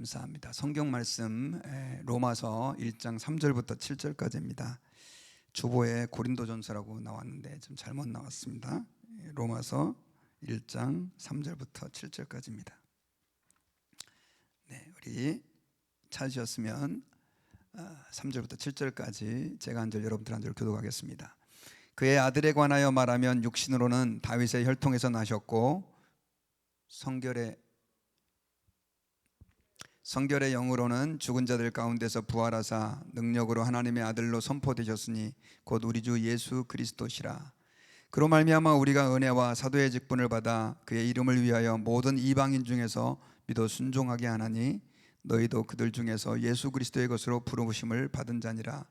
감사합니다. 성경 말씀 로마서 1장 3절부터 7절까지입니다. 주보에 고린도전서라고 나왔는데 좀 잘못 나왔습니다. 로마서 1장 3절부터 7절까지입니다. 네, 우리 찾으셨으면 3절부터 7절까지 제가 한 절 여러분들 한 절 교독하겠습니다. 그의 아들에 관하여 말하면 육신으로는 다윗의 혈통에서 나셨고 성결의 영으로는 죽은 자들 가운데서 부활하사 능력으로 하나님의 아들로 선포되셨으니 곧 우리 주 예수 그리스도시라. 그로 말미암아 우리가 은혜와 사도의 직분을 받아 그의 이름을 위하여 모든 이방인 중에서 믿어 순종하게 하나니 너희도 그들 중에서 예수 그리스도의 것으로 부르심을 받은 자니라.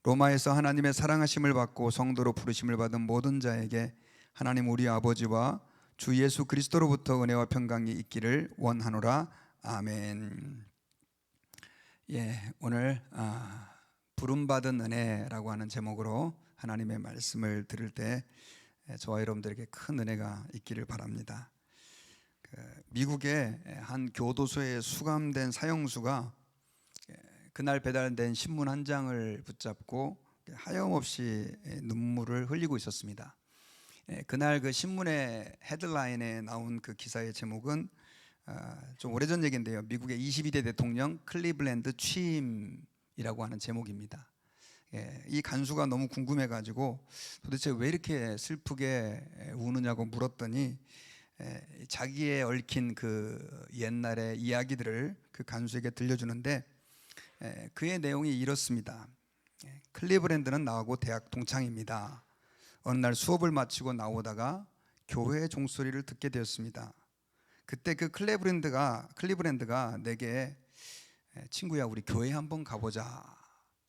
로마에서 하나님의 사랑하심을 받고 성도로 부르심을 받은 모든 자에게 하나님 우리 아버지와 주 예수 그리스도로부터 은혜와 평강이 있기를 원하노라. 아멘. 오늘 부름받은 은혜라고 하는 제목으로 하나님의 말씀을 들을 때 저와 여러분들에게 큰 은혜가 있기를 바랍니다. 미국의 한 교도소에 수감된 사형수가 그날 배달된 신문 한 장을 붙잡고 하염없이 눈물을 흘리고 있었습니다. 그날 그 신문의 헤드라인에 나온 그 기사의 제목은 좀 오래전 얘기인데요, 미국의 22대 대통령 클리블랜드 취임이라고 하는 제목입니다. 이 간수가 너무 궁금해가지고 도대체 왜 이렇게 슬프게 우느냐고 물었더니 자기의 얽힌 그 옛날의 이야기들을 그 간수에게 들려주는데 그의 내용이 이렇습니다. 클리블랜드는 나하고 대학 동창입니다. 어느 날 수업을 마치고 나오다가 교회 종소리를 듣게 되었습니다. 그때 그 클리블랜드가 내게 친구야 우리 교회 한번 가보자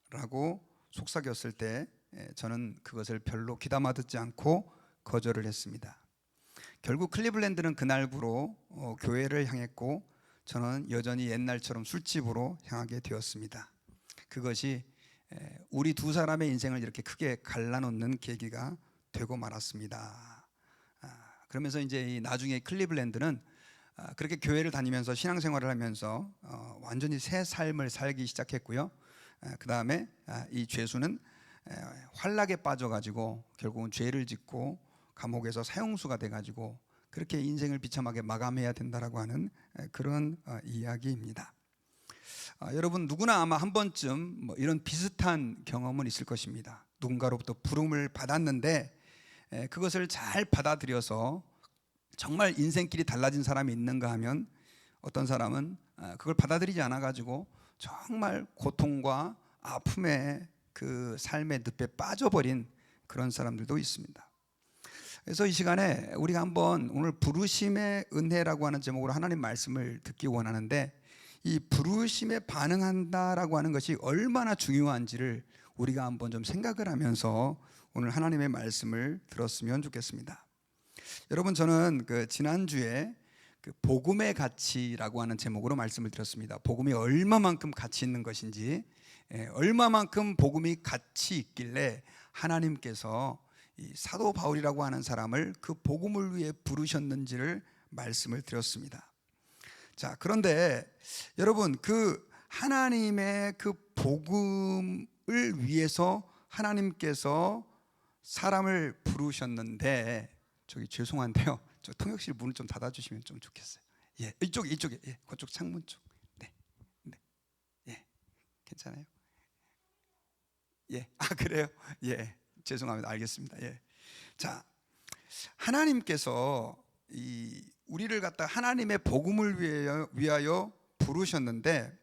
라고 속삭였을 때 저는 그것을 별로 귀담아 듣지 않고 거절을 했습니다. 결국 클리블랜드는 그날부로 교회를 향했고 저는 여전히 옛날처럼 술집으로 향하게 되었습니다. 그것이 우리 두 사람의 인생을 이렇게 크게 갈라놓는 계기가 되고 말았습니다. 그러면서 이제 나중에 클리블랜드는 그렇게 교회를 다니면서 신앙생활을 하면서 완전히 새 삶을 살기 시작했고요. 그 다음에 이 죄수는 환락에 빠져가지고 결국은 죄를 짓고 감옥에서 사형수가 돼가지고 그렇게 인생을 비참하게 마감해야 된다라고 하는 그런 이야기입니다. 여러분 누구나 아마 한 번쯤 이런 비슷한 경험은 있을 것입니다. 누군가로부터 부름을 받았는데 그것을 잘 받아들여서 정말 인생길이 달라진 사람이 있는가 하면 어떤 사람은 그걸 받아들이지 않아 가지고 정말 고통과 아픔의 그 삶의 늪에 빠져버린 그런 사람들도 있습니다. 그래서 이 시간에 우리가 한번 오늘 부르심의 은혜라고 하는 제목으로 하나님 말씀을 듣기 원하는데, 이 부르심에 반응한다라고 하는 것이 얼마나 중요한지를 우리가 한번 좀 생각을 하면서 오늘 하나님의 말씀을 들었으면 좋겠습니다. 여러분 저는 그 지난주에 그 복음의 가치라고 하는 제목으로 말씀을 드렸습니다. 복음이 얼마만큼 가치 있는 것인지, 얼마만큼 복음이 가치 있길래 하나님께서 이 사도 바울이라고 하는 사람을 그 복음을 위해 부르셨는지를 말씀을 드렸습니다. 자, 그런데 여러분 그 하나님의 그 복음을 위해서 하나님께서 사람을 부르셨는데, 저기 죄송한데요, 저 통역실 문을 좀 닫아주시면 좀 좋겠어요. 이쪽에 그쪽 창문 쪽. 괜찮아요? 그래요? 죄송합니다. 알겠습니다. 자, 하나님께서 우리를 갖다 하나님의 복음을 위하여 부르셨는데,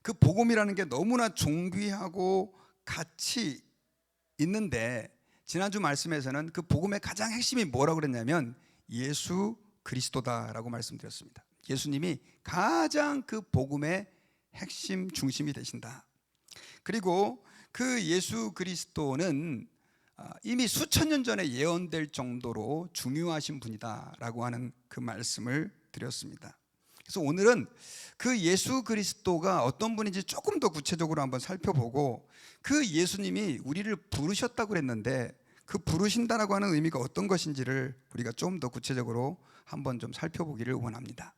그 복음이라는 게 너무나 존귀하고 가치 있는데, 지난주 말씀에서는 그 복음의 가장 핵심이 뭐라고 그랬냐면 예수 그리스도다라고 말씀드렸습니다. 예수님이 가장 그 복음의 핵심 중심이 되신다. 그리고 그 예수 그리스도는 이미 수천 년 전에 예언될 정도로 중요하신 분이다라고 하는 그 말씀을 드렸습니다. 그래서 오늘은 그 예수 그리스도가 어떤 분인지 조금 더 구체적으로 한번 살펴보고, 그 예수님이 우리를 부르셨다고 그랬는데 그 부르신다라고 하는 의미가 어떤 것인지를 우리가 좀 더 구체적으로 한번 좀 살펴보기를 원합니다.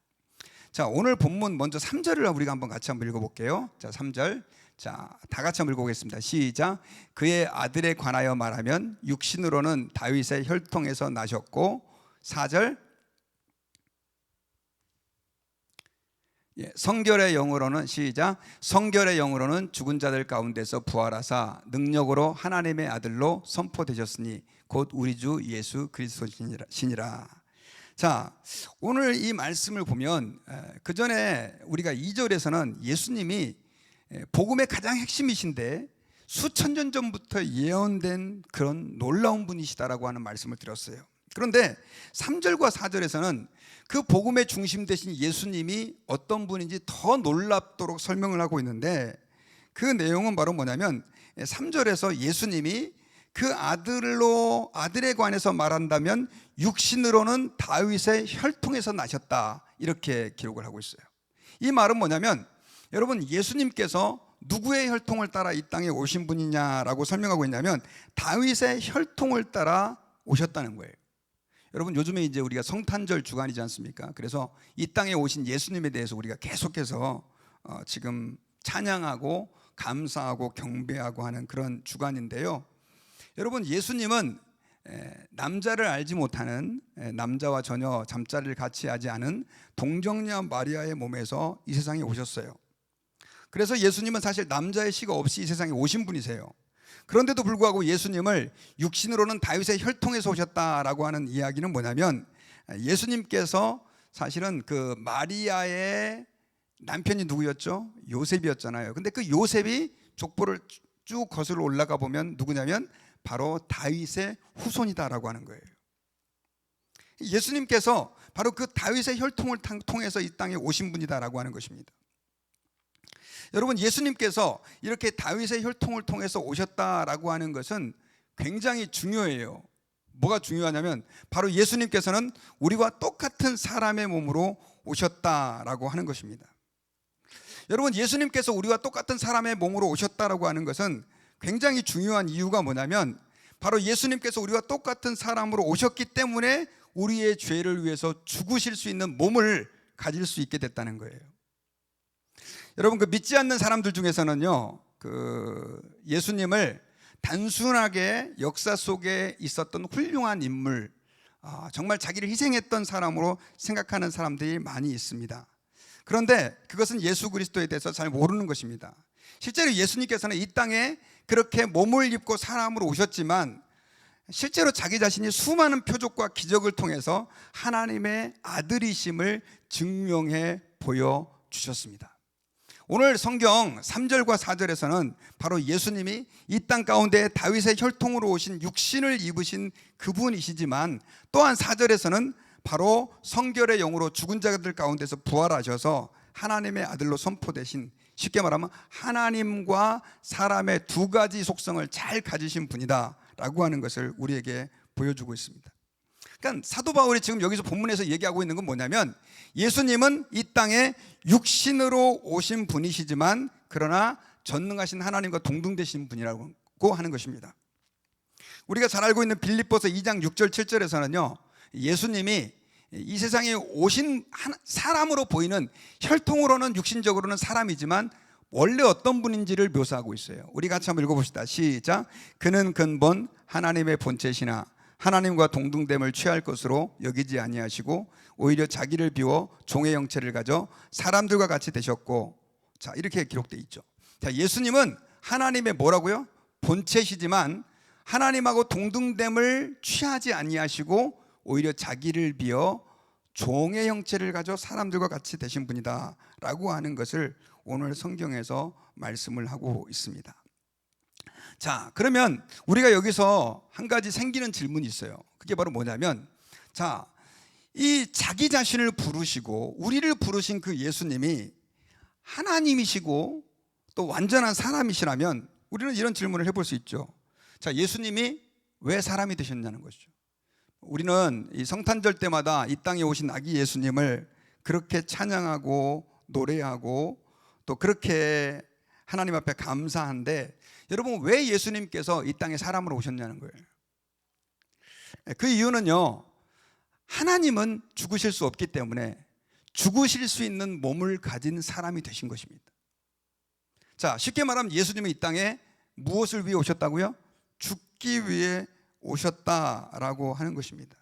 자, 오늘 본문 먼저 3절을 우리가 한번 같이 한번 읽어볼게요. 자, 3절. 자, 다 같이 한번 읽어보겠습니다. 시작. 그의 아들에 관하여 말하면 육신으로는 다윗의 혈통에서 나셨고, 4절. 성결의 영으로는, 시작. 성결의 영으로는 죽은 자들 가운데서 부활하사 능력으로 하나님의 아들로 선포되셨으니 곧 우리 주 예수 그리스도시니라. 자, 오늘 이 말씀을 보면 그 전에 우리가 2절에서는 예수님이 복음의 가장 핵심이신데 수천 년 전부터 예언된 그런 놀라운 분이시다라고 하는 말씀을 드렸어요. 그런데 3절과 4절에서는 그 복음의 중심 되신 예수님이 어떤 분인지 더 놀랍도록 설명을 하고 있는데, 그 내용은 바로 뭐냐면 3절에서 예수님이 그 아들에 관해서 말한다면 육신으로는 다윗의 혈통에서 나셨다, 이렇게 기록을 하고 있어요. 이 말은 뭐냐면, 여러분, 예수님께서 누구의 혈통을 따라 이 땅에 오신 분이냐라고 설명하고 있냐면 다윗의 혈통을 따라 오셨다는 거예요. 여러분, 요즘에 이제 우리가 성탄절 주간이지 않습니까? 그래서 이 땅에 오신 예수님에 대해서 우리가 계속해서 지금 찬양하고 감사하고 경배하고 하는 그런 주간인데요. 여러분, 예수님은 남자를 알지 못하는, 남자와 전혀 잠자리를 같이 하지 않은 동정녀 마리아의 몸에서 이 세상에 오셨어요. 그래서 예수님은 사실 남자의 씨가 없이 이 세상에 오신 분이세요. 그런데도 불구하고 예수님을 육신으로는 다윗의 혈통에서 오셨다라고 하는 이야기는 뭐냐면, 예수님께서 사실은 그 마리아의 남편이 누구였죠? 요셉이었잖아요. 근데 그 요셉이 족보를 쭉 거슬러 올라가 보면 누구냐면 바로 다윗의 후손이다라고 하는 거예요. 예수님께서 바로 그 다윗의 혈통을 통해서 이 땅에 오신 분이다라고 하는 것입니다. 여러분, 예수님께서 이렇게 다윗의 혈통을 통해서 오셨다라고 하는 것은 굉장히 중요해요. 뭐가 중요하냐면 바로 예수님께서는 우리와 똑같은 사람의 몸으로 오셨다라고 하는 것입니다. 여러분, 예수님께서 우리와 똑같은 사람의 몸으로 오셨다라고 하는 것은 굉장히 중요한 이유가 뭐냐면 바로 예수님께서 우리와 똑같은 사람으로 오셨기 때문에 우리의 죄를 위해서 죽으실 수 있는 몸을 가질 수 있게 됐다는 거예요. 여러분, 그 믿지 않는 사람들 중에서는요, 그 예수님을 단순하게 역사 속에 있었던 훌륭한 인물, 정말 자기를 희생했던 사람으로 생각하는 사람들이 많이 있습니다. 그런데 그것은 예수 그리스도에 대해서 잘 모르는 것입니다. 실제로 예수님께서는 이 땅에 그렇게 몸을 입고 사람으로 오셨지만 실제로 자기 자신이 수많은 표적과 기적을 통해서 하나님의 아들이심을 증명해 보여주셨습니다. 오늘 성경 3절과 4절에서는 바로 예수님이 이 땅 가운데 다윗의 혈통으로 오신 육신을 입으신 그분이시지만, 또한 4절에서는 바로 성결의 영으로 죽은 자들 가운데서 부활하셔서 하나님의 아들로 선포되신, 쉽게 말하면 하나님과 사람의 두 가지 속성을 잘 가지신 분이다 라고 하는 것을 우리에게 보여주고 있습니다. 그러니까 사도 바울이 지금 여기서 본문에서 얘기하고 있는 건 뭐냐면, 예수님은 이 땅에 육신으로 오신 분이시지만 그러나 전능하신 하나님과 동등되신 분이라고 하는 것입니다. 우리가 잘 알고 있는 빌립보서 2장 6절 7절에서는요, 예수님이 이 세상에 오신 사람으로 보이는, 혈통으로는 육신적으로는 사람이지만 원래 어떤 분인지를 묘사하고 있어요. 우리 같이 한번 읽어봅시다. 시작. 그는 근본 하나님의 본체시나 하나님과 동등됨을 취할 것으로 여기지 아니하시고 오히려 자기를 비워 종의 형체를 가져 사람들과 같이 되셨고, 자, 이렇게 기록되어 있죠. 자, 예수님은 하나님의 뭐라고요? 본체시지만 하나님하고 동등됨을 취하지 아니하시고 오히려 자기를 비어 종의 형체를 가져 사람들과 같이 되신 분이다 라고 하는 것을 오늘 성경에서 말씀을 하고 있습니다. 자, 그러면 우리가 여기서 한 가지 생기는 질문이 있어요. 그게 바로 뭐냐면, 자, 이 자기 자신을 부르시고 우리를 부르신 그 예수님이 하나님이시고 또 완전한 사람이시라면 우리는 이런 질문을 해볼 수 있죠. 자, 예수님이 왜 사람이 되셨냐는 것이죠. 우리는 이 성탄절 때마다 이 땅에 오신 아기 예수님을 그렇게 찬양하고 노래하고 또 그렇게 하나님 앞에 감사한데, 여러분, 왜 예수님께서 이 땅에 사람으로 오셨냐는 거예요. 그 이유는요, 하나님은 죽으실 수 없기 때문에 죽으실 수 있는 몸을 가진 사람이 되신 것입니다. 자, 쉽게 말하면 예수님은 이 땅에 무엇을 위해 오셨다고요? 죽기 위해 오셨다라고 하는 것입니다.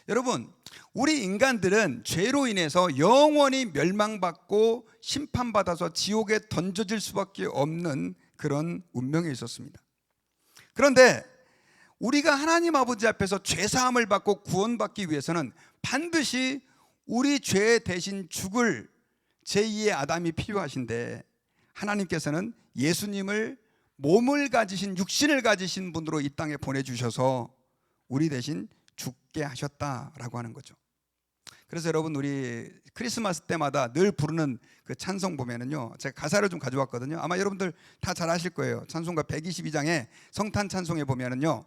여러분, 우리 인간들은 죄로 인해서 영원히 멸망받고 심판받아서 지옥에 던져질 수밖에 없는 그런 운명에 있었습니다. 그런데 우리가 하나님 아버지 앞에서 죄사함을 받고 구원받기 위해서는 반드시 우리 죄 대신 죽을 제2의 아담이 필요하신데, 하나님께서는 예수님을 몸을 가지신, 육신을 가지신 분으로 이 땅에 보내주셔서 우리 대신 죽게 하셨다라고 하는 거죠. 그래서 여러분, 우리 크리스마스 때마다 늘 부르는 그 찬송 보면은요, 제가 가사를 좀 가져왔거든요. 아마 여러분들 다 잘 아실 거예요. 찬송가 122장에 성탄 찬송에 보면은요,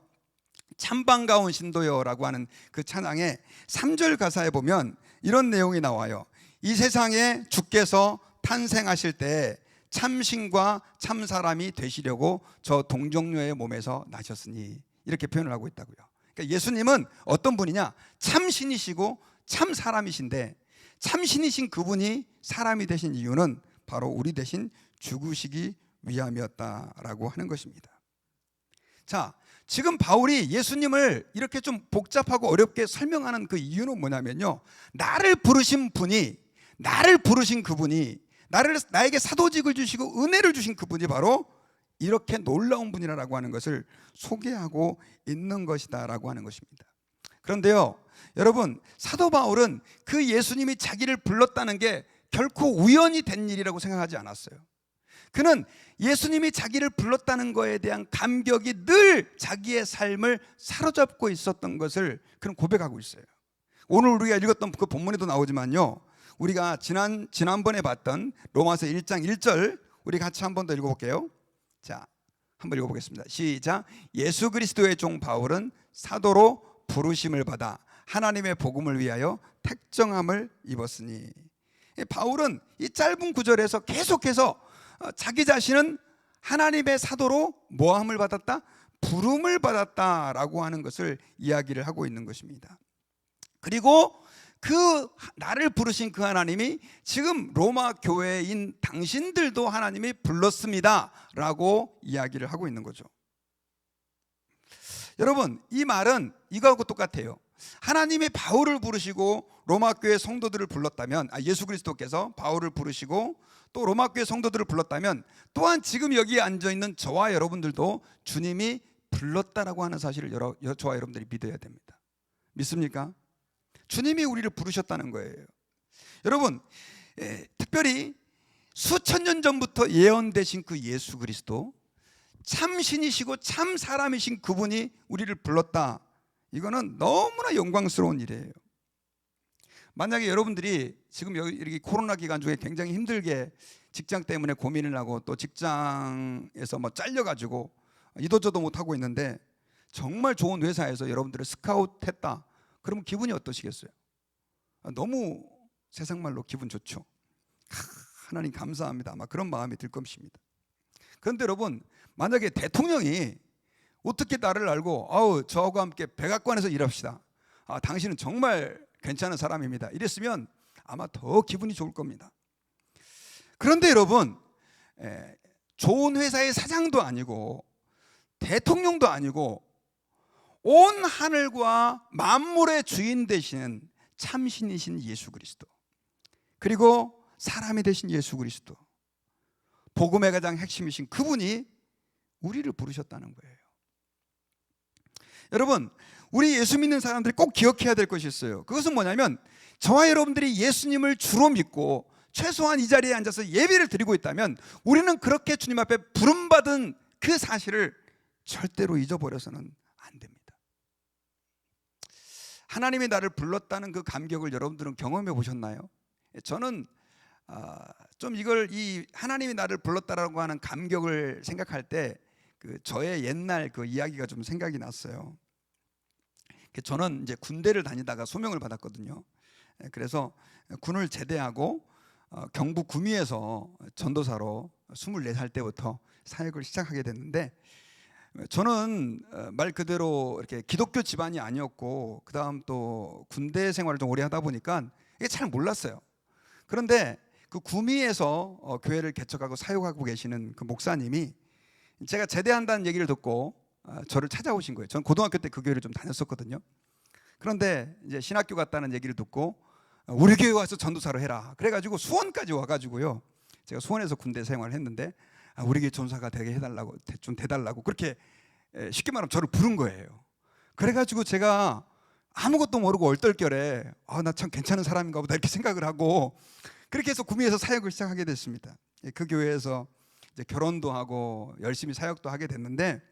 참 반가운 신도여라고 하는 그 찬양의 3절 가사에 보면 이런 내용이 나와요. 이 세상에 주께서 탄생하실 때 참신과 참사람이 되시려고 저 동정녀의 몸에서 나셨으니, 이렇게 표현을 하고 있다고요. 그러니까 예수님은 어떤 분이냐? 참신이시고 참사람이신데, 참신이신 그분이 사람이 되신 이유는 바로 우리 대신 죽으시기 위함이었다라고 하는 것입니다. 자, 지금 바울이 예수님을 이렇게 좀 복잡하고 어렵게 설명하는 그 이유는 뭐냐면요, 나를 부르신 분이, 나를 부르신 그분이, 나에게 사도직을 주시고 은혜를 주신 그분이 바로 이렇게 놀라운 분이라고 하는 것을 소개하고 있는 것이다라고 하는 것입니다. 그런데요, 여러분, 사도 바울은 그 예수님이 자기를 불렀다는 게 결코 우연이 된 일이라고 생각하지 않았어요. 그는 예수님이 자기를 불렀다는 것에 대한 감격이 늘 자기의 삶을 사로잡고 있었던 것을 그는 고백하고 있어요. 오늘 우리가 읽었던 그 본문에도 나오지만요, 우리가 지난번에 봤던 로마서 1장 1절 우리 같이 한 번 더 읽어볼게요. 자, 한번 읽어보겠습니다. 시작. 예수 그리스도의 종 바울은 사도로 부르심을 받아 하나님의 복음을 위하여 택정함을 입었으니. 바울은 이 짧은 구절에서 계속해서 자기 자신은 하나님의 사도로 모함을 받았다, 부름을 받았다라고 하는 것을 이야기를 하고 있는 것입니다. 그리고 그 나를 부르신 그 하나님이 지금 로마 교회인 당신들도 하나님이 불렀습니다 라고 이야기를 하고 있는 거죠. 여러분, 이 말은 이거하고 똑같아요. 하나님이 바울을 부르시고 로마 교회 성도들을 불렀다면, 예수 그리스도께서 바울을 부르시고 또 로마 교회 성도들을 불렀다면, 또한 지금 여기에 앉아있는 저와 여러분들도 주님이 불렀다라고 하는 사실을 저와 여러분들이 믿어야 됩니다. 믿습니까? 주님이 우리를 부르셨다는 거예요. 여러분, 특별히 수천 년 전부터 예언되신 그 예수 그리스도, 참신이시고 참 사람이신 그분이 우리를 불렀다, 이거는 너무나 영광스러운 일이에요. 만약에 여러분들이 지금 이렇게 코로나 기간 중에 굉장히 힘들게 직장 때문에 고민을 하고 또 직장에서 뭐 잘려가지고 이도저도 못하고 있는데 정말 좋은 회사에서 여러분들을 스카웃했다, 그러면 기분이 어떠시겠어요? 너무 세상 말로 기분 좋죠. 하나님 감사합니다, 아마 그런 마음이 들 것입니다. 그런데 여러분, 만약에 대통령이 어떻게 나를 알고 저하고 함께 백악관에서 일합시다, 당신은 정말 괜찮은 사람입니다, 이랬으면 아마 더 기분이 좋을 겁니다. 그런데 여러분, 좋은 회사의 사장도 아니고 대통령도 아니고 온 하늘과 만물의 주인 되시는 참신이신 예수 그리스도, 그리고 사람이 되신 예수 그리스도, 복음의 가장 핵심이신 그분이 우리를 부르셨다는 거예요. 여러분, 우리 예수 믿는 사람들이 꼭 기억해야 될 것이 있어요. 그것은 뭐냐면, 저와 여러분들이 예수님을 주로 믿고 최소한 이 자리에 앉아서 예배를 드리고 있다면, 우리는 그렇게 주님 앞에 부름받은 그 사실을 절대로 잊어버려서는 안 됩니다. 하나님이 나를 불렀다는 그 감격을 여러분들은 경험해 보셨나요? 저는 좀 이 하나님이 나를 불렀다라고 하는 감격을 생각할 때 저의 옛날 그 이야기가 좀 생각이 났어요. 저는 이제 군대를 다니다가 소명을 받았거든요. 그래서 군을 제대하고 경북 구미에서 전도사로 24살 때부터 사역을 시작하게 됐는데, 저는 말 그대로 이렇게 기독교 집안이 아니었고, 그 다음 또 군대 생활을 좀 오래 하다 보니까 이게 잘 몰랐어요. 그런데 그 구미에서 교회를 개척하고 사역하고 계시는 그 목사님이 제가 제대한다는 얘기를 듣고 저를 찾아오신 거예요. 전 고등학교 때 그 교회를 좀 다녔었거든요. 그런데 이제 신학교 갔다는 얘기를 듣고 우리 교회 와서 전도사로 해라. 그래가지고 수원까지 와가지고요. 제가 수원에서 군대 생활을 했는데 우리 교회 전사가 되게 해달라고, 좀 돼달라고 그렇게 쉽게 말하면 저를 부른 거예요. 그래가지고 제가 아무것도 모르고 얼떨결에 나 참 괜찮은 사람인가 보다 이렇게 생각을 하고 그렇게 해서 구미에서 사역을 시작하게 됐습니다. 그 교회에서 이제 결혼도 하고 열심히 사역도 하게 됐는데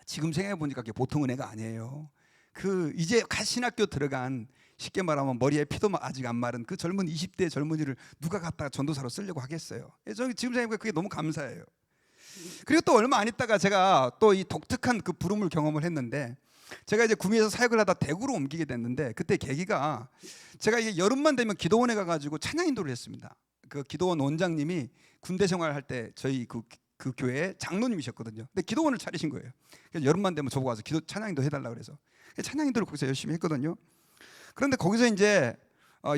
지금 생각해 보니까 그게 보통 은혜가 아니에요. 그 이제 갓 신학교 들어간 쉽게 말하면 머리에 피도 아직 안 마른 그 젊은 20대 젊은이를 누가 갖다가 전도사로 쓰려고 하겠어요. 저는 지금 생각해 보니까 그게 너무 감사해요. 그리고 또 얼마 안 있다가 제가 또 이 독특한 그 부름을 경험을 했는데 제가 이제 구미에서 사역을 하다 대구로 옮기게 됐는데 그때 계기가 제가 이게 여름만 되면 기도원에 가가지고 찬양 인도를 했습니다. 그 기도원 원장님이 군대 생활할 때 저희 그 교회 장로님이셨거든요. 근데 기도원을 차리신 거예요. 그래서 여름만 되면 저보고 와서 찬양 인도 해달라고 그래서 찬양 인도를 거기서 열심히 했거든요. 그런데 거기서 이제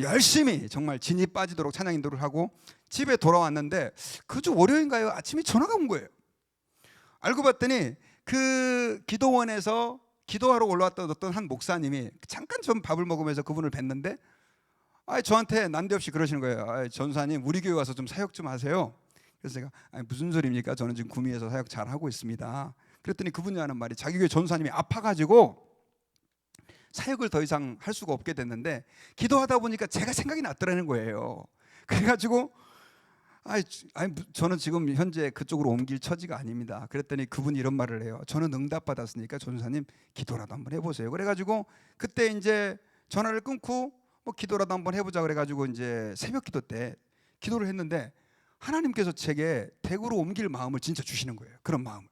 열심히 정말 진이 빠지도록 찬양 인도를 하고 집에 돌아왔는데 그 주 월요일인가요? 아침에 전화가 온 거예요. 알고 봤더니 그 기도원에서 기도하러 올라왔던 어떤 한 목사님이 잠깐 좀 밥을 먹으면서 그분을 뵀는데 저한테 난데없이 그러시는 거예요. 전사님 우리 교회 와서 좀 사역 좀 하세요. 그래서 제가 무슨 소리입니까? 저는 지금 구미에서 사역 잘 하고 있습니다. 그랬더니 그분이 하는 말이 자기 교회 전사님이 아파가지고 사역을 더 이상 할 수가 없게 됐는데 기도하다 보니까 제가 생각이 났더라는 거예요. 그래가지고 저는 지금 현재 그쪽으로 옮길 처지가 아닙니다. 그랬더니 그분이 이런 말을 해요. 저는 응답받았으니까 전사님 기도라도 한번 해보세요. 그래가지고 그때 이제 전화를 끊고 뭐 기도라도 한번 해보자 그래가지고 이제 새벽 기도 때 기도를 했는데 하나님께서 제게 대구로 옮길 마음을 진짜 주시는 거예요. 그런 마음을.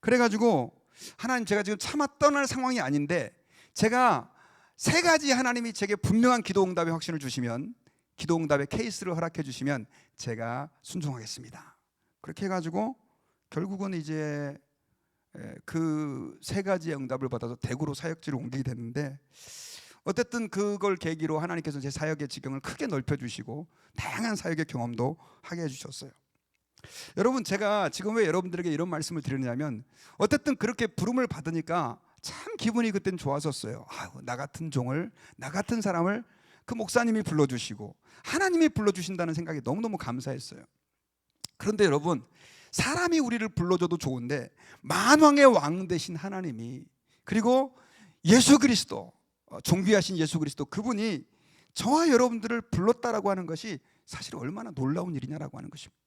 그래가지고 하나님 제가 지금 차마 떠날 상황이 아닌데 제가 3가지 하나님이 제게 분명한 기도 응답의 확신을 주시면 기도 응답의 케이스를 허락해 주시면 제가 순종하겠습니다. 그렇게 해가지고 결국은 이제 그 3가지의 응답을 받아서 대구로 사역지를 옮기게 됐는데 어쨌든 그걸 계기로 하나님께서 제 사역의 지경을 크게 넓혀주시고 다양한 사역의 경험도 하게 해주셨어요. 여러분 제가 지금 왜 여러분들에게 이런 말씀을 드리냐면 어쨌든 그렇게 부름을 받으니까 참 기분이 그땐 좋았었어요. 나 같은 종을, 나 같은 사람을 그 목사님이 불러주시고 하나님이 불러주신다는 생각이 너무너무 감사했어요. 그런데 여러분 사람이 우리를 불러줘도 좋은데 만왕의 왕 되신 하나님이 그리고 예수 그리스도 존귀하신 예수 그리스도 그분이 저와 여러분들을 불렀다라고 하는 것이 사실 얼마나 놀라운 일이냐라고 하는 것입니다.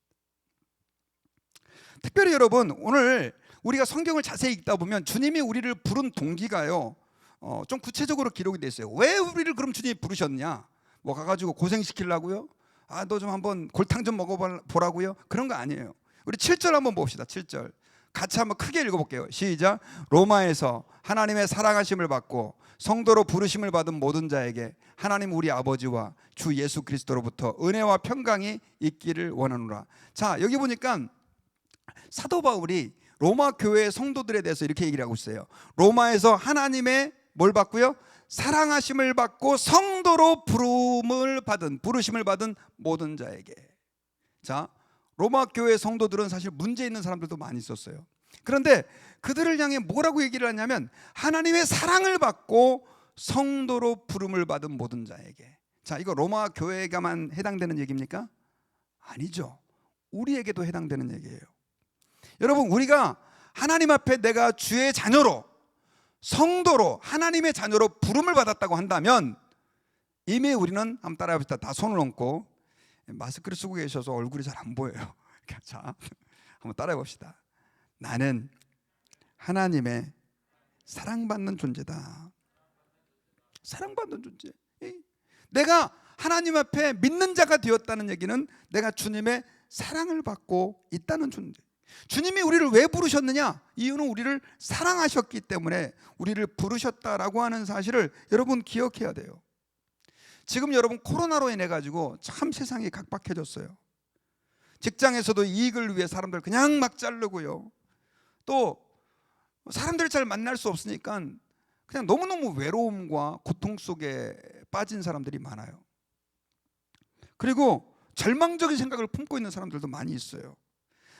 특별히 여러분 오늘 우리가 성경을 자세히 읽다 보면 주님이 우리를 부른 동기가요 좀 구체적으로 기록이 돼 있어요. 왜 우리를 그럼 주님이 부르셨냐? 뭐 가가지고 고생시키려고요? 너 좀 한번 골탕 좀 먹어보라고요? 그런 거 아니에요. 우리 7절 한번 봅시다. 7절 같이 한번 크게 읽어볼게요. 시작. 로마에서 하나님의 사랑하심을 받고 성도로 부르심을 받은 모든 자에게 하나님 우리 아버지와 주 예수 그리스도로부터 은혜와 평강이 있기를 원하노라. 자 여기 보니까 사도 바울이 로마 교회 성도들에 대해서 이렇게 얘기를 하고 있어요. 로마에서 하나님의 뭘 받고요? 사랑하심을 받고 성도로 부르심을 받은 모든 자에게. 자, 로마 교회 성도들은 사실 문제 있는 사람들도 많이 있었어요. 그런데 그들을 향해 뭐라고 얘기를 하냐면 하나님의 사랑을 받고 성도로 부름을 받은 모든 자에게. 자, 이거 로마 교회에게만 해당되는 얘기입니까? 아니죠. 우리에게도 해당되는 얘기예요. 여러분 우리가 하나님 앞에 내가 주의 자녀로 성도로 하나님의 자녀로 부름을 받았다고 한다면 이미 우리는 한번 따라해 봅시다. 다 손을 얹고 마스크를 쓰고 계셔서 얼굴이 잘 안 보여요. 자 한번 따라해 봅시다. 나는 하나님의 사랑받는 존재다. 사랑받는 존재. 내가 하나님 앞에 믿는 자가 되었다는 얘기는 내가 주님의 사랑을 받고 있다는 존재. 주님이 우리를 왜 부르셨느냐? 이유는 우리를 사랑하셨기 때문에 우리를 부르셨다라고 하는 사실을 여러분 기억해야 돼요. 지금 여러분 코로나로 인해 가지고 참 세상이 각박해졌어요. 직장에서도 이익을 위해 사람들 그냥 막 자르고요. 또 사람들 잘 만날 수 없으니까 그냥 너무너무 외로움과 고통 속에 빠진 사람들이 많아요. 그리고 절망적인 생각을 품고 있는 사람들도 많이 있어요.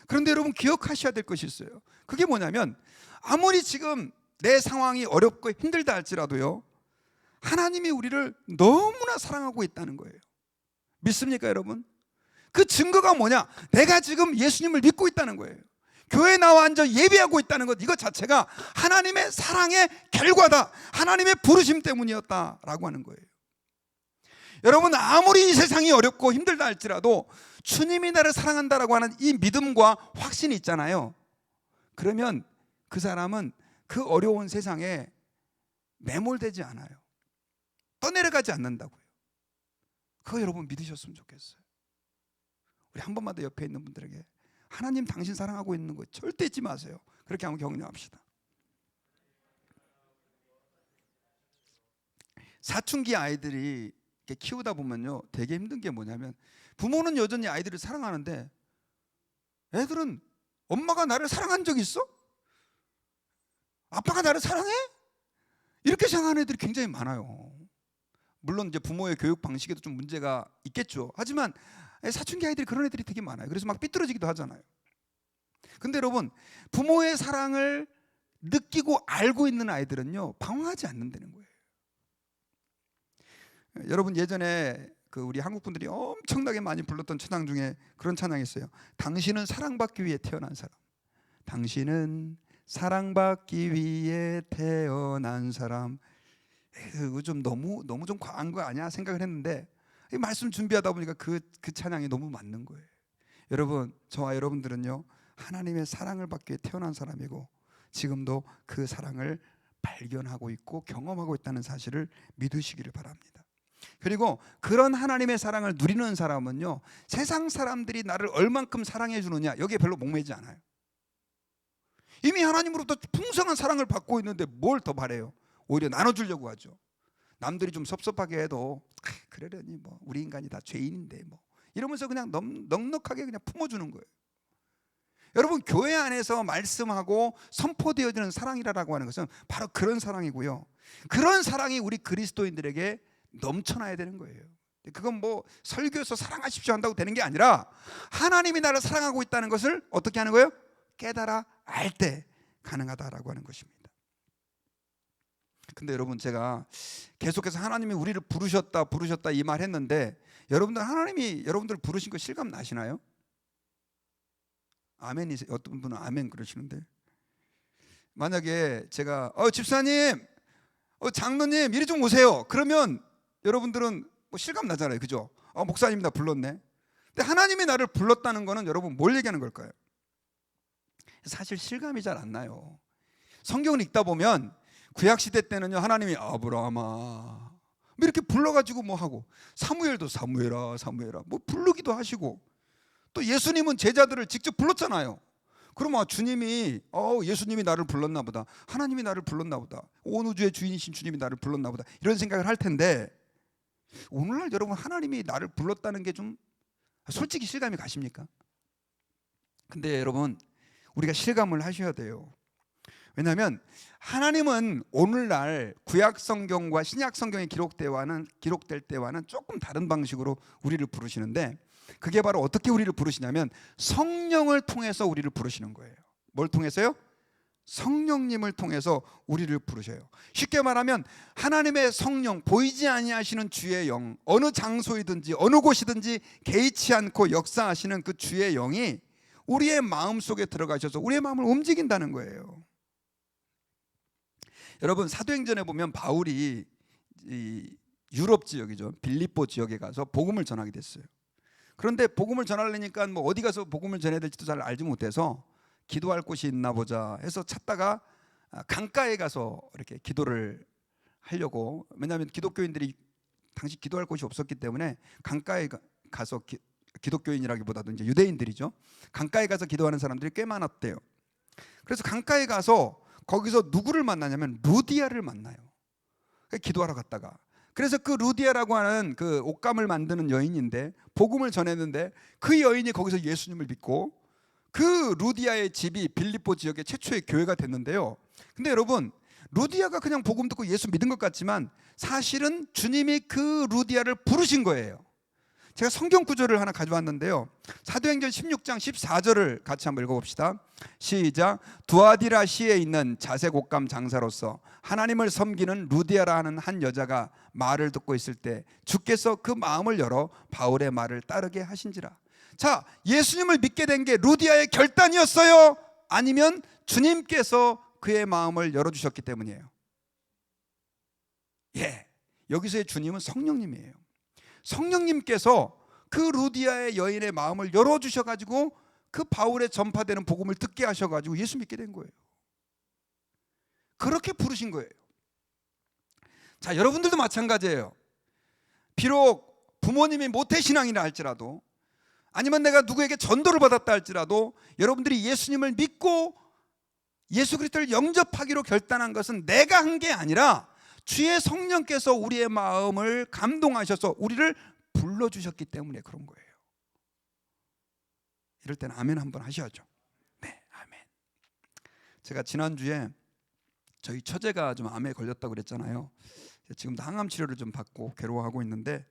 그런데 여러분 기억하셔야 될 것이 있어요. 그게 뭐냐면 아무리 지금 내 상황이 어렵고 힘들다 할지라도요, 하나님이 우리를 너무나 사랑하고 있다는 거예요. 믿습니까 여러분? 그 증거가 뭐냐? 내가 지금 예수님을 믿고 있다는 거예요. 교회에 나와 앉아 예배하고 있다는 것, 이것 자체가 하나님의 사랑의 결과다, 하나님의 부르심 때문이었다라고 하는 거예요. 여러분 아무리 이 세상이 어렵고 힘들다 할지라도 주님이 나를 사랑한다라고 하는 이 믿음과 확신이 있잖아요. 그러면 그 사람은 그 어려운 세상에 매몰되지 않아요. 떠내려가지 않는다고요. 그거 여러분 믿으셨으면 좋겠어요. 우리 한 번만 더 옆에 있는 분들에게 하나님 당신 사랑하고 있는 거 절대 잊지 마세요. 그렇게 한번 격려합시다. 사춘기 아이들이 이렇게 키우다 보면요, 되게 힘든 게 뭐냐면 부모는 여전히 아이들을 사랑하는데 애들은 엄마가 나를 사랑한 적 있어? 아빠가 나를 사랑해? 이렇게 생각하는 애들이 굉장히 많아요. 물론 이제 부모의 교육 방식에도 좀 문제가 있겠죠. 하지만 사춘기 아이들이 그런 애들이 되게 많아요. 그래서 막 삐뚤어지기도 하잖아요. 근데 여러분 부모의 사랑을 느끼고 알고 있는 아이들은요 방황하지 않는다는 거예요. 여러분 예전에 그 우리 한국 분들이 엄청나게 많이 불렀던 찬양 중에 그런 찬양이 있어요. 당신은 사랑받기 위해 태어난 사람. 당신은 사랑받기 위해 태어난 사람. 그거 좀 너무 좀 과한 거 아니야 생각을 했는데 이 말씀 준비하다 보니까 그 찬양이 너무 맞는 거예요. 여러분 저와 여러분들은요 하나님의 사랑을 받기 위해 태어난 사람이고 지금도 그 사랑을 발견하고 있고 경험하고 있다는 사실을 믿으시기를 바랍니다. 그리고 그런 하나님의 사랑을 누리는 사람은요 세상 사람들이 나를 얼만큼 사랑해 주느냐 여기에 별로 목매지 않아요. 이미 하나님으로부터 풍성한 사랑을 받고 있는데 뭘 더 바래요? 오히려 나눠주려고 하죠. 남들이 좀 섭섭하게 해도 그러려니 뭐 우리 인간이 다 죄인인데 뭐 이러면서 그냥 넉넉하게 그냥 품어주는 거예요. 여러분 교회 안에서 말씀하고 선포되어지는 사랑이라고 하는 것은 바로 그런 사랑이고요. 그런 사랑이 우리 그리스도인들에게 넘쳐나야 되는 거예요. 그건 뭐 설교에서 사랑하십시오 한다고 되는 게 아니라 하나님이 나를 사랑하고 있다는 것을 어떻게 하는 거예요? 깨달아 알 때 가능하다라고 하는 것입니다. 근데 여러분 제가 계속해서 하나님이 우리를 부르셨다 이 말 했는데 여러분들 하나님이 여러분들 부르신 거 실감 나시나요? 아멘이세요? 어떤 분은 아멘 그러시는데 만약에 제가 집사님 장로님 이리 좀 오세요 그러면 여러분들은 뭐 실감 나잖아요. 그죠? 목사님 나 불렀네. 근데 하나님이 나를 불렀다는 거는 여러분 뭘 얘기하는 걸까요? 사실 실감이 잘 안 나요. 성경을 읽다 보면 구약시대 때는요 하나님이 아브라함아 뭐 이렇게 불러가지고 뭐 하고 사무엘도 사무엘아 뭐 부르기도 하시고 또 예수님은 제자들을 직접 불렀잖아요. 그럼 주님이 예수님이 나를 불렀나 보다, 하나님이 나를 불렀나 보다, 온 우주의 주인이신 주님이 나를 불렀나 보다 이런 생각을 할 텐데 오늘날 여러분 하나님이 나를 불렀다는 게 좀 솔직히 실감이 가십니까? 근데 여러분 우리가 실감을 하셔야 돼요. 왜냐하면 하나님은 오늘날 구약 성경과 신약 성경이 기록될 때와는 조금 다른 방식으로 우리를 부르시는데 그게 바로 어떻게 우리를 부르시냐면 성령을 통해서 우리를 부르시는 거예요. 뭘 통해서요? 성령님을 통해서 우리를 부르셔요. 쉽게 말하면 하나님의 성령, 보이지 아니하시는 주의 영, 어느 장소이든지 어느 곳이든지 개의치 않고 역사하시는 그 주의 영이 우리의 마음 속에 들어가셔서 우리의 마음을 움직인다는 거예요. 여러분 사도행전에 보면 바울이 이 유럽 지역이죠, 빌립보 지역에 가서 복음을 전하게 됐어요. 그런데 복음을 전하려니까 뭐 어디 가서 복음을 전해야 될지도 잘 알지 못해서 기도할 곳이 있나 보자 해서 찾다가 강가에 가서 이렇게 기도를 하려고, 왜냐하면 기독교인들이 당시 기도할 곳이 없었기 때문에 강가에 가서 기독교인이라기보다도 이제 유대인들이죠. 강가에 가서 기도하는 사람들이 꽤 많았대요. 그래서 강가에 가서 거기서 누구를 만나냐면 루디아를 만나요. 기도하러 갔다가 그래서 그 루디아라고 하는 그 옷감을 만드는 여인인데 복음을 전했는데 그 여인이 거기서 예수님을 믿고 그 루디아의 집이 빌립보 지역의 최초의 교회가 됐는데요. 근데 여러분 루디아가 그냥 복음 듣고 예수 믿은 것 같지만 사실은 주님이 그 루디아를 부르신 거예요. 제가 성경 구절을 하나 가져왔는데요, 사도행전 16장 14절을 같이 한번 읽어봅시다. 시작. 두아디라 시에 있는 자색옷감 장사로서 하나님을 섬기는 루디아라 하는 한 여자가 말을 듣고 있을 때 주께서 그 마음을 열어 바울의 말을 따르게 하신지라. 자, 예수님을 믿게 된 게 루디아의 결단이었어요? 아니면 주님께서 그의 마음을 열어주셨기 때문이에요? 예, 여기서의 주님은 성령님이에요. 성령님께서 그 루디아의 여인의 마음을 열어주셔가지고 그 바울의 전파되는 복음을 듣게 하셔가지고 예수 믿게 된 거예요. 그렇게 부르신 거예요. 자, 여러분들도 마찬가지예요. 비록 부모님이 모태신앙이라 할지라도, 아니면 내가 누구에게 전도를 받았다 할지라도, 여러분들이 예수님을 믿고 예수 그리스도를 영접하기로 결단한 것은 내가 한 게 아니라 주의 성령께서 우리의 마음을 감동하셔서 우리를 불러주셨기 때문에 그런 거예요. 이럴 때는 아멘 한번 하셔야죠. 네, 아멘. 제가 지난주에 저희 처제가 좀 암에 걸렸다고 그랬잖아요. 지금도 항암 치료를 좀 받고 괴로워하고 있는데,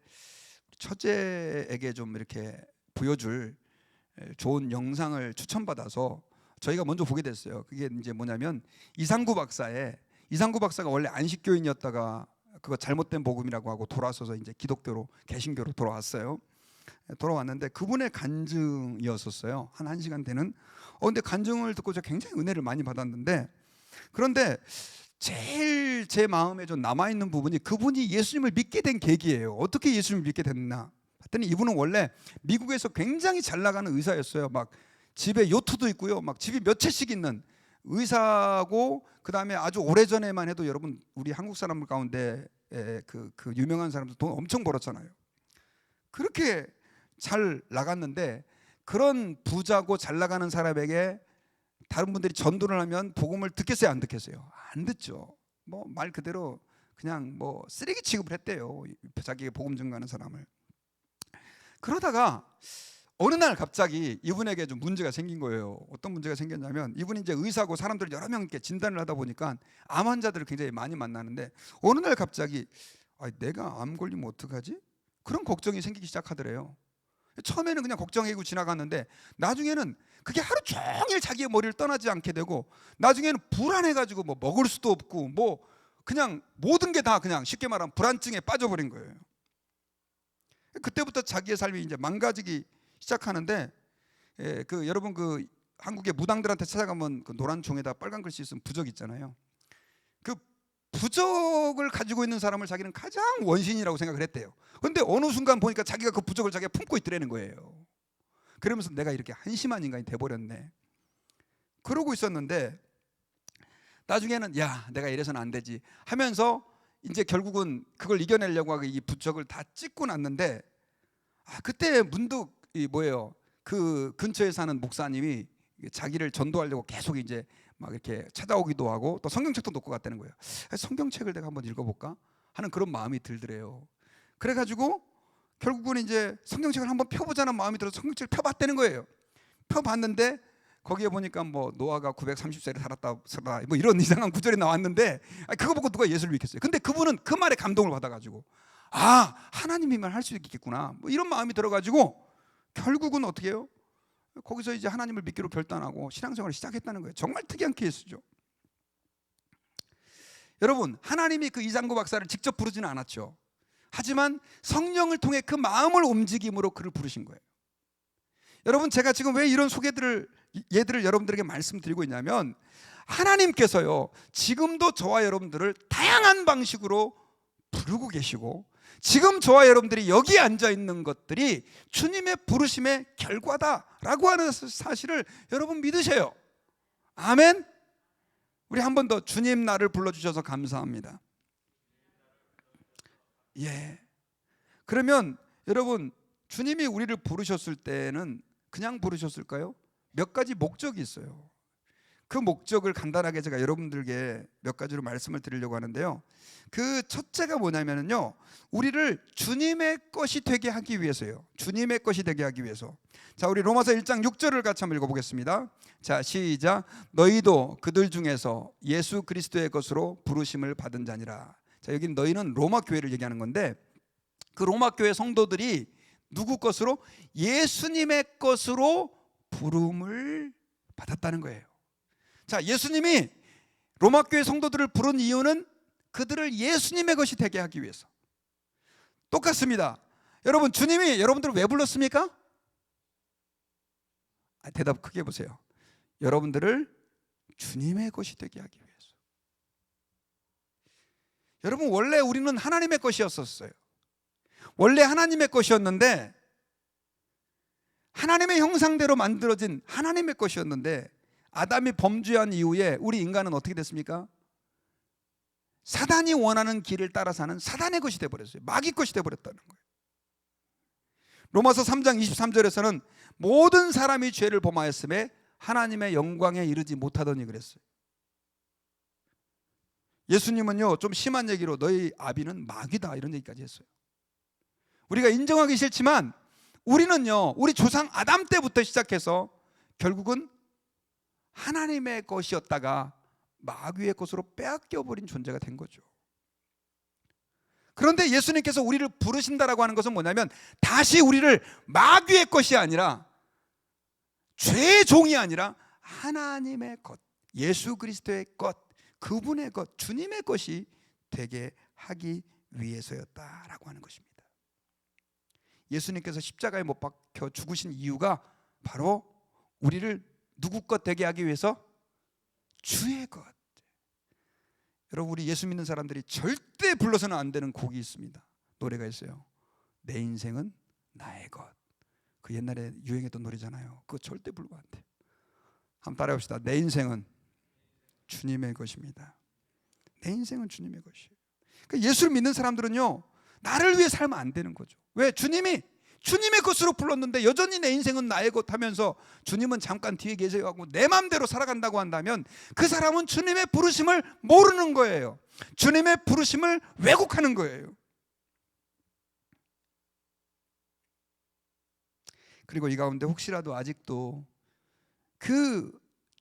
처제에게 좀 이렇게 보여줄 좋은 영상을 추천받아서 저희가 먼저 보게 됐어요. 그게 이제 뭐냐면 이상구 박사가 원래 안식교인이었다가 그거 잘못된 복음이라고 하고 돌아서서 이제 기독교로, 개신교로 돌아왔어요. 돌아왔는데 그분의 간증이었었어요. 한 1시간 되는. 근데 간증을 듣고 제가 굉장히 은혜를 많이 받았는데, 그런데 제일 제 마음에 좀 남아있는 부분이 그분이 예수님을 믿게 된 계기예요. 어떻게 예수님을 믿게 됐나 봤더니, 이분은 원래 미국에서 굉장히 잘 나가는 의사였어요. 막 집에 요트도 있고요, 막 집이 몇 채씩 있는 의사고, 그 다음에 아주 오래전에만 해도 여러분 우리 한국 사람들 가운데 그 유명한 사람들 돈 엄청 벌었잖아요. 그렇게 잘 나갔는데, 그런 부자고 잘 나가는 사람에게 다른 분들이 전도를 하면 복음을 듣겠어요, 안 듣겠어요? 안 듣죠. 뭐 말 그대로 그냥 뭐 쓰레기 취급을 했대요, 자기가 복음 전가하는 사람을. 그러다가 어느 날 갑자기 이분에게 좀 문제가 생긴 거예요. 어떤 문제가 생겼냐면, 이분이 이제 의사고 사람들 여러 명께 진단을 하다 보니까 암 환자들을 굉장히 많이 만나는데, 어느 날 갑자기 내가 암 걸리면 어떡하지? 그런 걱정이 생기기 시작하더래요. 처음에는 그냥 걱정하고 지나갔는데, 나중에는 그게 하루 종일 자기의 머리를 떠나지 않게 되고, 나중에는 불안해가지고 뭐 먹을 수도 없고, 뭐 그냥 모든 게 다 그냥 쉽게 말하면 불안증에 빠져버린 거예요. 그때부터 자기의 삶이 이제 망가지기 시작하는데, 여러분 그 한국의 무당들한테 찾아가면 그 노란 종에다 빨간 글씨 있으면 부적 있잖아요. 그 부적을 가지고 있는 사람을 자기는 가장 원신이라고 생각을 했대요. 그런데 어느 순간 보니까 자기가 그 부적을 자기가 품고 있더라는 거예요. 그러면서 내가 이렇게 한심한 인간이 돼버렸네, 그러고 있었는데, 나중에는 야, 내가 이래서는 안 되지 하면서 이제 결국은 그걸 이겨내려고 하고 이 부적을 다 찍고 났는데, 그때 문득 그 근처에 사는 목사님이 자기를 전도하려고 계속 이제 막 이렇게 찾아오기도 하고, 또 성경책도 놓고 갔다는 거예요. 성경책을 내가 한번 읽어볼까 하는 그런 마음이 들더래요. 그래가지고 결국은 이제 성경책을 한번 펴보자는 마음이 들어서 성경책을 펴봤다는 거예요. 펴봤는데 거기에 보니까 뭐 노아가 930세를 살았다 뭐 이런 이상한 구절이 나왔는데, 그거 보고 누가 예수를 믿겠어요? 근데 그분은 그 말에 감동을 받아가지고, 하나님이만 할 수 있겠구나, 뭐 이런 마음이 들어가지고 결국은 어떻게 해요? 거기서 이제 하나님을 믿기로 결단하고 신앙생활을 시작했다는 거예요. 정말 특이한 케이스죠. 여러분, 하나님이 그 이상구 박사를 직접 부르지는 않았죠. 하지만 성령을 통해 그 마음을 움직임으로 그를 부르신 거예요. 여러분, 제가 지금 왜 이런 예들을 여러분들에게 말씀드리고 있냐면, 하나님께서요 지금도 저와 여러분들을 다양한 방식으로 부르고 계시고, 지금 저와 여러분들이 여기 앉아 있는 것들이 주님의 부르심의 결과다라고 하는 사실을 여러분 믿으세요. 아멘. 우리 한 번 더, 주님 나를 불러주셔서 감사합니다. 예. 그러면 여러분, 주님이 우리를 부르셨을 때는 그냥 부르셨을까요? 몇 가지 목적이 있어요. 그 목적을 간단하게 제가 여러분들께 몇 가지로 말씀을 드리려고 하는데요. 그 첫째가 뭐냐면요, 우리를 주님의 것이 되게 하기 위해서요. 주님의 것이 되게 하기 위해서. 자, 우리 로마서 1장 6절을 같이 한번 읽어보겠습니다. 자, 시작. 너희도 그들 중에서 예수 그리스도의 것으로 부르심을 받은 자니라. 자, 여기는 너희는 로마 교회를 얘기하는 건데, 그 로마 교회 성도들이 누구 것으로? 예수님의 것으로 부름을 받았다는 거예요. 자, 예수님이 로마 교회 성도들을 부른 이유는 그들을 예수님의 것이 되게 하기 위해서. 똑같습니다. 여러분, 주님이 여러분들을 왜 불렀습니까? 대답 크게 해보세요. 여러분들을 주님의 것이 되게 하기 위해서. 여러분, 원래 우리는 하나님의 것이었었어요. 원래 하나님의 것이었는데, 하나님의 형상대로 만들어진 하나님의 것이었는데, 아담이 범죄한 이후에 우리 인간은 어떻게 됐습니까? 사단이 원하는 길을 따라 사는 사단의 것이 되어버렸어요. 마귀 것이 되어버렸다는 거예요. 로마서 3장 23절에서는 모든 사람이 죄를 범하였음에 하나님의 영광에 이르지 못하더니 그랬어요. 예수님은요, 좀 심한 얘기로 너희 아비는 마귀다 이런 얘기까지 했어요. 우리가 인정하기 싫지만 우리는요, 우리 조상 아담 때부터 시작해서 결국은 하나님의 것이었다가 마귀의 것으로 빼앗겨버린 존재가 된 거죠. 그런데 예수님께서 우리를 부르신다라고 하는 것은 뭐냐면, 다시 우리를 마귀의 것이 아니라, 죄의 종이 아니라 하나님의 것, 예수 그리스도의 것, 그분의 것, 주님의 것이 되게 하기 위해서였다라고 하는 것입니다. 예수님께서 십자가에 못 박혀 죽으신 이유가 바로 우리를 누구 것 되게 하기 위해서? 주의 것. 여러분, 우리 예수 믿는 사람들이 절대 불러서는 안 되는 곡이 있습니다. 노래가 있어요. 내 인생은 나의 것. 그 옛날에 유행했던 노래잖아요. 그거 절대 부르면 안 돼. 한번 따라해 봅시다. 내 인생은 주님의 것입니다. 내 인생은 주님의 것이에요. 그러니까 예수를 믿는 사람들은요, 나를 위해 살면 안 되는 거죠. 왜? 주님이 주님의 것으로 불렀는데 여전히 내 인생은 나의 것 하면서 주님은 잠깐 뒤에 계세요 하고 내 마음대로 살아간다고 한다면 그 사람은 주님의 부르심을 모르는 거예요. 주님의 부르심을 왜곡하는 거예요. 그리고 이 가운데 혹시라도 아직도 그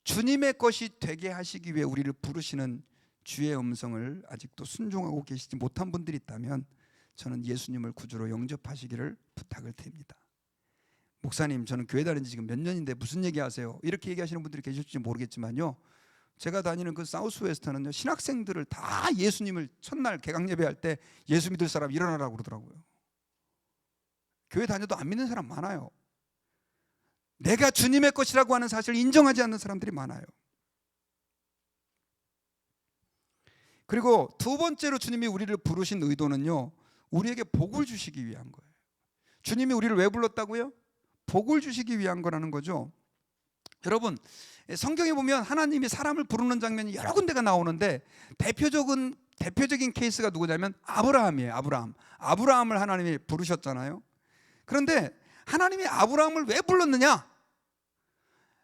주님의 것이 되게 하시기 위해 우리를 부르시는 주의 음성을 아직도 순종하고 계시지 못한 분들이 있다면 저는 예수님을 구주로 영접하시기를 부탁을 드립니다. 목사님, 저는 교회 다닌 지 지금 몇 년인데 무슨 얘기하세요? 이렇게 얘기하시는 분들이 계실지 모르겠지만요, 제가 다니는 그 사우스웨스트는요, 신학생들을 다 예수님을 첫날 개강 예배할 때 예수 믿을 사람 일어나라고 그러더라고요. 교회 다녀도 안 믿는 사람 많아요. 내가 주님의 것이라고 하는 사실을 인정하지 않는 사람들이 많아요. 그리고 두 번째로 주님이 우리를 부르신 의도는요, 우리에게 복을 주시기 위한 거예요. 주님이 우리를 왜 불렀다고요? 복을 주시기 위한 거라는 거죠. 여러분, 성경에 보면 하나님이 사람을 부르는 장면이 여러 군데가 나오는데 대표적인 케이스가 누구냐면 아브라함이에요. 아브라함을 하나님이 부르셨잖아요. 그런데 하나님이 아브라함을 왜 불렀느냐?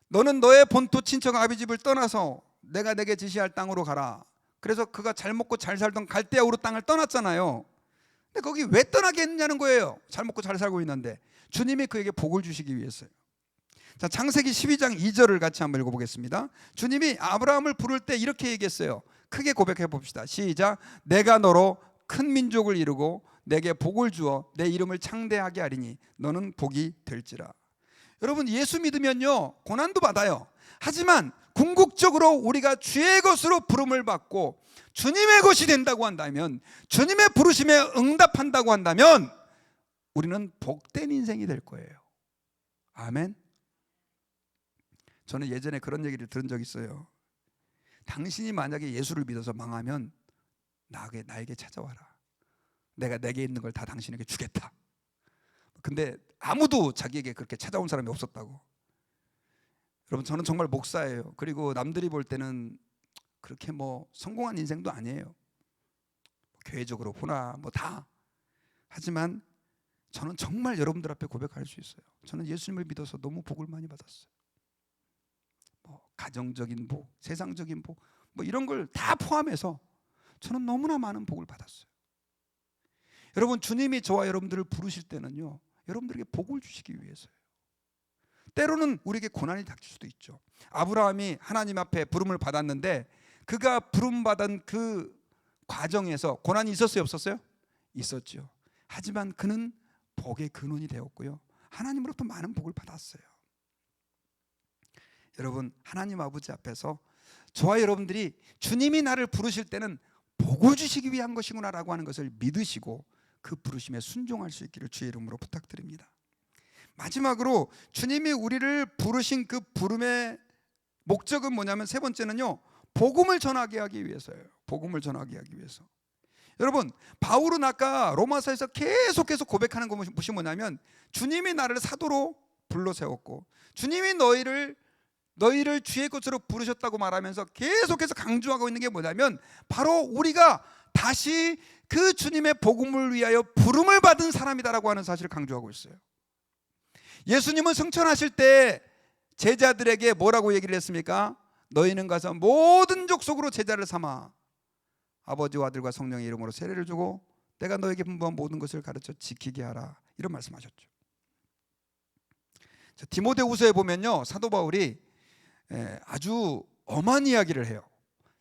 너는 너의 본토 친척 아비 집을 떠나서 내가 내게 지시할 땅으로 가라. 그래서 그가 잘 먹고 잘 살던 갈대아 우르 땅을 떠났잖아요. 근데 거기 왜 떠나게 했냐는 거예요. 잘 먹고 잘 살고 있는데. 주님이 그에게 복을 주시기 위해서요. 자, 창세기 12장 2절을 같이 한번 읽어보겠습니다. 주님이 아브라함을 부를 때 이렇게 얘기했어요. 크게 고백해 봅시다. 시작. 내가 너로 큰 민족을 이루고 내게 복을 주어 내 이름을 창대하게 하리니 너는 복이 될지라. 여러분, 예수 믿으면요, 고난도 받아요. 하지만 궁극적으로 우리가 주의 것으로 부름을 받고 주님의 것이 된다고 한다면, 주님의 부르심에 응답한다고 한다면 우리는 복된 인생이 될 거예요. 아멘. 저는 예전에 그런 얘기를 들은 적이 있어요. 당신이 만약에 예수를 믿어서 망하면 나에게 찾아와라. 내가 내게 있는 걸 다 당신에게 주겠다. 근데 아무도 자기에게 그렇게 찾아온 사람이 없었다고. 여러분, 저는 정말 목사예요. 그리고 남들이 볼 때는 그렇게 성공한 인생도 아니에요. 교회적으로 보나 다. 하지만 저는 정말 여러분들 앞에 고백할 수 있어요. 저는 예수님을 믿어서 너무 복을 많이 받았어요. 가정적인 복, 세상적인 복, 뭐 이런 걸 다 포함해서 저는 너무나 많은 복을 받았어요. 여러분, 주님이 저와 여러분들을 부르실 때는요, 여러분들에게 복을 주시기 위해서예요. 때로는 우리에게 고난이 닥칠 수도 있죠. 아브라함이 하나님 앞에 부름을 받았는데 그가 부름받은 그 과정에서 고난이 있었어요, 없었어요? 있었죠. 하지만 그는 복의 근원이 되었고요, 하나님으로부터 많은 복을 받았어요. 여러분, 하나님 아버지 앞에서 저와 여러분들이 주님이 나를 부르실 때는 복을 주시기 위한 것이구나라고 하는 것을 믿으시고 그 부르심에 순종할 수 있기를 주의 이름으로 부탁드립니다. 마지막으로 주님이 우리를 부르신 그 부름의 목적은 뭐냐면, 세 번째는요, 복음을 전하게 하기 위해서예요. 복음을 전하게 하기 위해서. 여러분, 바울은 아까 로마서에서 계속해서 고백하는 것이 뭐냐면, 주님이 나를 사도로 불러 세웠고 주님이 너희를 주의 것으로 부르셨다고 말하면서 계속해서 강조하고 있는 게 뭐냐면, 바로 우리가 다시 그 주님의 복음을 위하여 부름을 받은 사람이다라고 하는 사실을 강조하고 있어요. 예수님은 승천하실 때 제자들에게 뭐라고 얘기를 했습니까? 너희는 가서 모든 족속으로 제자를 삼아 아버지와 아들과 성령의 이름으로 세례를 주고 내가 너에게 분부한 모든 것을 가르쳐 지키게 하라, 이런 말씀하셨죠. 디모데후서에 보면요, 사도 바울이 아주 엄한 이야기를 해요.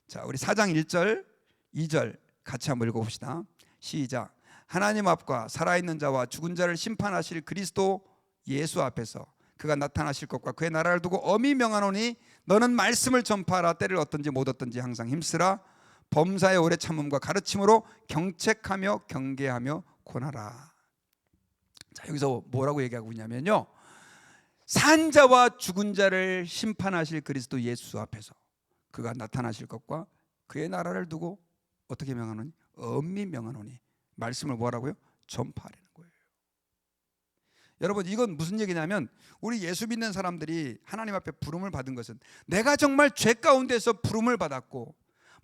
자, 우리 4장 1절 2절 같이 한번 읽어봅시다. 시작. 하나님 앞과 살아있는 자와 죽은 자를 심판하실 그리스도 예수 앞에서 그가 나타나실 것과 그의 나라를 두고 엄히 명하노니 너는 말씀을 전파하라. 때를 얻든지 못 얻든지 항상 힘쓰라. 범사의 오래 참음과 가르침으로 경책하며 경계하며 권하라. 자, 여기서 뭐라고 얘기하고 있냐면요, 산 자와 죽은 자를 심판하실 그리스도 예수 앞에서 그가 나타나실 것과 그의 나라를 두고 어떻게 명하노니? 엄히 명하노니. 말씀을 뭐라고요? 전파하라는 거예요. 여러분, 이건 무슨 얘기냐면, 우리 예수 믿는 사람들이 하나님 앞에 부름을 받은 것은 내가 정말 죄 가운데서 부름을 받았고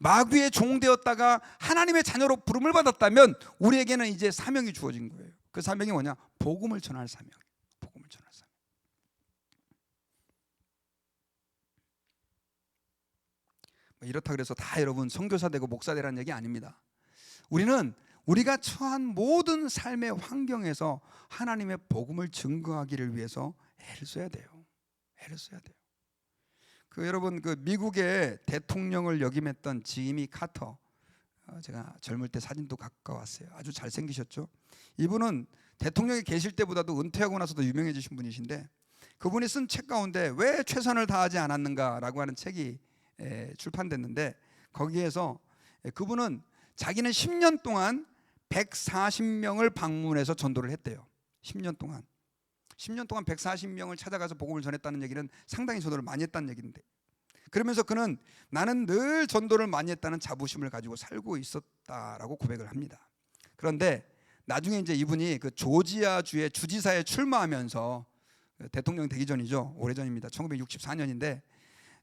마귀의 종 되었다가 하나님의 자녀로 부름을 받았다면 우리에게는 이제 사명이 주어진 거예요. 그 사명이 뭐냐? 복음을 전할 사명. 복음을 전할 사명. 이렇다 그래서 다 여러분 선교사 되고 목사 되라는 얘기 아닙니다. 우리는 우리가 처한 모든 삶의 환경에서 하나님의 복음을 증거하기를 위해서 애를 써야 돼요. 애를 써야 돼요. 여러분, 미국의 대통령을 역임했던 지미 카터, 제가 젊을 때 사진도 갖고 왔어요. 아주 잘생기셨죠. 이분은 대통령이 계실 때보다도 은퇴하고 나서도 유명해지신 분이신데, 그분이 쓴 책 가운데 왜 최선을 다하지 않았는가라고 하는 책이 출판됐는데, 거기에서 그분은 자기는 10년 동안 140명을 방문해서 전도를 했대요. 10년 동안 140명을 찾아가서 복음을 전했다는 얘기는 상당히 전도를 많이 했다는 얘기인데, 그러면서 그는 나는 늘 전도를 많이 했다는 자부심을 가지고 살고 있었다라고 고백을 합니다. 그런데 나중에 이제 이분이 그 조지아주의 주지사에 출마하면서, 대통령 되기 전이죠. 오래전입니다. 1964년인데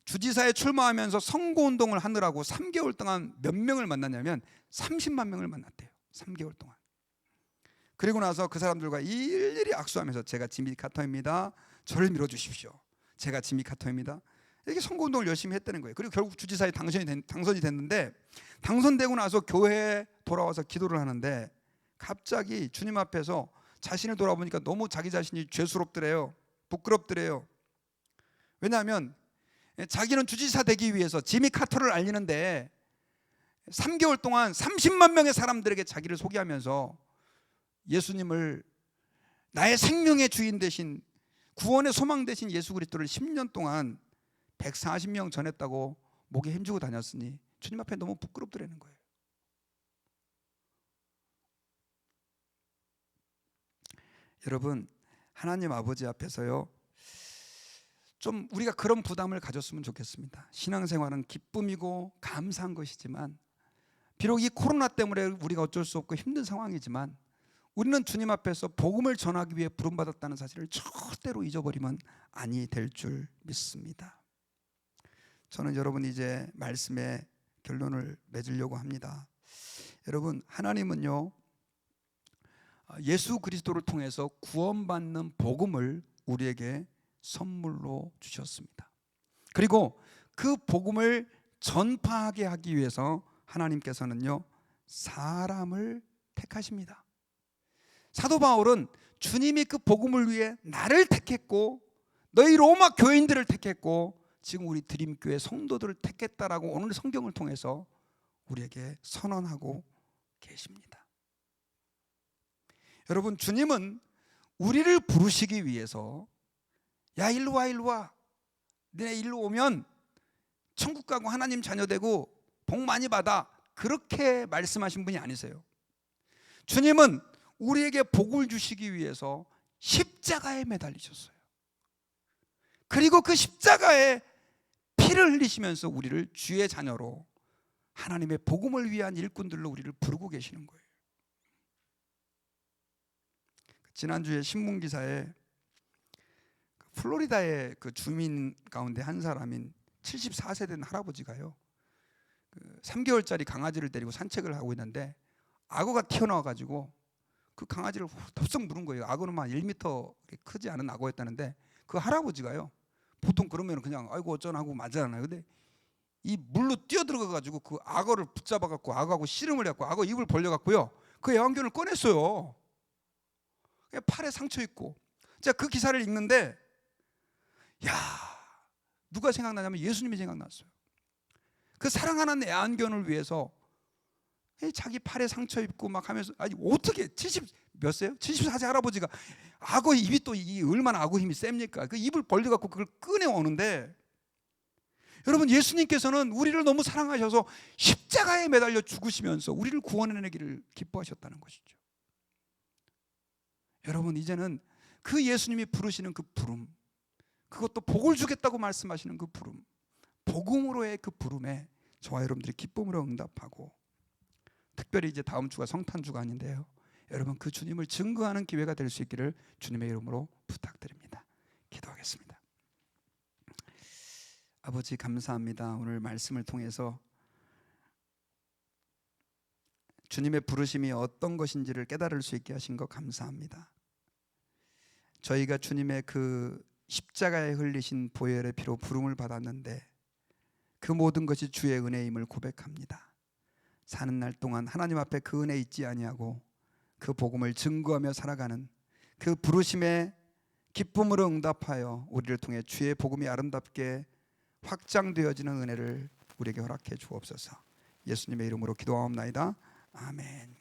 주지사에 출마하면서 선거운동을 하느라고 3개월 동안 몇 명을 만났냐면 30만 명을 만났대요. 3개월 동안. 그리고 나서 그 사람들과 일일이 악수하면서 제가 지미 카터입니다. 저를 밀어주십시오. 제가 지미 카터입니다. 이렇게 선거운동을 열심히 했다는 거예요. 그리고 결국 주지사에 당선이 됐는데, 당선되고 나서 교회에 돌아와서 기도를 하는데 갑자기 주님 앞에서 자신을 돌아보니까 너무 자기 자신이 죄스럽더래요. 부끄럽더래요. 왜냐하면 자기는 주지사 되기 위해서 지미 카터를 알리는데 3개월 동안 30만 명의 사람들에게 자기를 소개하면서 예수님을, 나의 생명의 주인 되신, 구원의 소망 되신 예수 그리스도를 10년 동안 140명 전했다고 목에 힘주고 다녔으니 주님 앞에 너무 부끄럽더라는 거예요. 여러분, 하나님 아버지 앞에서요, 좀 우리가 그런 부담을 가졌으면 좋겠습니다. 신앙생활은 기쁨이고 감사한 것이지만, 비록 이 코로나 때문에 우리가 어쩔 수 없고 힘든 상황이지만, 우리는 주님 앞에서 복음을 전하기 위해 부름받았다는 사실을 절대로 잊어버리면 아니 될 줄 믿습니다. 저는 여러분 이제 말씀의 결론을 맺으려고 합니다. 여러분, 하나님은요, 예수 그리스도를 통해서 구원받는 복음을 우리에게 선물로 주셨습니다. 그리고 그 복음을 전파하게 하기 위해서 하나님께서는요, 사람을 택하십니다. 사도 바울은 주님이 그 복음을 위해 나를 택했고 너희 로마 교인들을 택했고 지금 우리 드림교회 성도들을 택했다라고 오늘 성경을 통해서 우리에게 선언하고 계십니다. 여러분, 주님은 우리를 부르시기 위해서 야, 일로 와, 일로 와. 너네 일로 오면 천국 가고 하나님 자녀 되고 복 많이 받아, 그렇게 말씀하신 분이 아니세요. 주님은 우리에게 복을 주시기 위해서 십자가에 매달리셨어요. 그리고 그 십자가에 피를 흘리시면서 우리를 주의 자녀로, 하나님의 복음을 위한 일꾼들로 우리를 부르고 계시는 거예요. 지난주에 신문기사에 플로리다의 그 주민 가운데 한 사람인 74세 된 할아버지가요, 3개월짜리 강아지를 데리고 산책을 하고 있는데 악어가 튀어나와가지고 그 강아지를 덥석 물은 거예요. 악어는 막 1m 크지 않은 악어였다는데 그 할아버지가요, 보통 그러면 그냥 아이고 어쩌나 하고 맞잖아요. 근데 이 물로 뛰어들어가가지고 그 악어를 붙잡아갖고 악어하고 씨름을 해갖고 악어 입을 벌려갖고요, 그 애완견을 꺼냈어요. 팔에 상처 있고. 제가 그 기사를 읽는데 야, 누가 생각나냐면 예수님이 생각났어요. 그 사랑하는 애완견을 위해서 자기 팔에 상처 입고 막 하면서, 아니 어떻게 70 몇 세요? 74세 할아버지가 악어 입이 또 얼마나 악어 힘이 셉니까? 그 입을 벌려갖고 그걸 꺼내오는데, 여러분, 예수님께서는 우리를 너무 사랑하셔서 십자가에 매달려 죽으시면서 우리를 구원해내기를 기뻐하셨다는 것이죠. 여러분, 이제는 그 예수님이 부르시는 그 부름, 그것도 복을 주겠다고 말씀하시는 그 부름, 복음으로의 그 부름에 저와 여러분들이 기쁨으로 응답하고, 특별히 이제 다음 주가 성탄주가 아닌데요, 여러분 그 주님을 증거하는 기회가 될 수 있기를 주님의 이름으로 부탁드립니다. 기도하겠습니다. 아버지, 감사합니다. 오늘 말씀을 통해서 주님의 부르심이 어떤 것인지를 깨달을 수 있게 하신 것 감사합니다. 저희가 주님의 그 십자가에 흘리신 보혈의 피로 부름을 받았는데 그 모든 것이 주의 은혜임을 고백합니다. 사는 날 동안 하나님 앞에 그 은혜 잊지 아니하고 그 복음을 증거하며 살아가는 그 부르심의 기쁨으로 응답하여 우리를 통해 주의 복음이 아름답게 확장되어지는 은혜를 우리에게 허락해 주옵소서. 예수님의 이름으로 기도하옵나이다. 아멘.